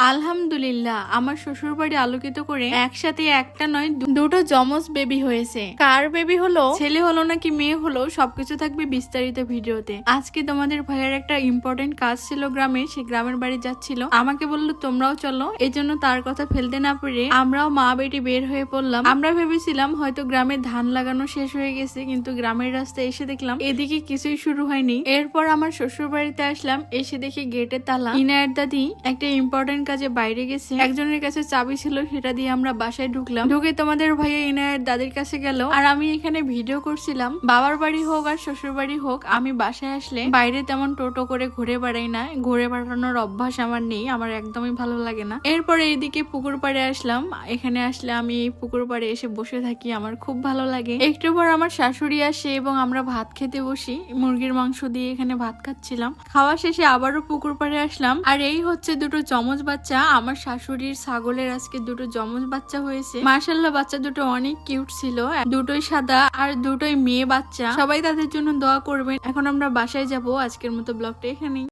আলহামদুলিল্লাহ, আমার শ্বশুর বাড়ি আলোকিত করে একসাথে একটা নয় দুটো যমজ বেবি হয়েছে। কার বেবি হলো, ছেলে হলো নাকি মেয়ে হলো, সবকিছু থাকবে বিস্তারিত ভিডিওতে। আজকে তোমাদের ভাইয়ের একটা ইম্পর্টেন্ট কাজ ছিল গ্রামে, সে গ্রামের বাড়ি যাচ্ছিল। আমাকে বললো তোমরাও চলো, এই জন্য তার কথা ফেলতে না পেরে আমরাও মা বেটি বের হয়ে পড়লাম। আমরা ভেবেছিলাম হয়তো গ্রামে ধান লাগানো শেষ হয়ে গেছে, কিন্তু গ্রামের রাস্তায় এসে দেখলাম এদিকে কিছুই শুরু হয়নি। এরপর আমার শ্বশুর বাড়িতে আসলাম, এসে দেখি গেটে তালা। ইনায়ের দাদি একটা ইম্পর্টেন্ট কাজে বাইরে গেছে, একজনের কাছে চাবি ছিল, সেটা দিয়ে আমরা বাসায় ঢুকলাম। ঢুকে তোমাদের ভাইয়া ইনায়ের দাদির কাছে গেল, আর আমি এখানে ভিডিও করছিলাম। বাবার বাড়ি হোক আর শ্বশুর বাড়ি হোক, আমি বাসায় আসলে বাইরে তেমন টোটো করে ঘুরে বেড়াই না। ঘুরে বেড়ানোর অভ্যাস আমার নেই, আমার একদমই ভালো লাগে না। এরপরে এইদিকে পুকুর পাড়ে আসলাম। এখানে আসলে আমি এই পুকুর পাড়ে এসে বসে থাকি, আমার খুব ভালো লাগে। একটু পর আমার শাশুড়ি আসে এবং আমরা ভাত খেতে বসি। মুরগির মাংস দিয়ে এখানে ভাত খাচ্ছিলাম। খাওয়া শেষে আবারও পুকুর পাড়ে আসলাম। আর এই হচ্ছে দুটো যমজ বাচ্চা। আমার শাশুড়ির ছাগলের আজকে দুটো যমজ বাচ্চা হয়েছে। মাশাআল্লাহ, বাচ্চা দুটো অনেক কিউট ছিল, দুটোই সাদা আর দুটোই মেয়ে বাচ্চা। সবাই তাদের জন্য দোয়া করবেন। এখন আমরা বাসায় যাব। আজকের মতো ব্লগটা এখানেই।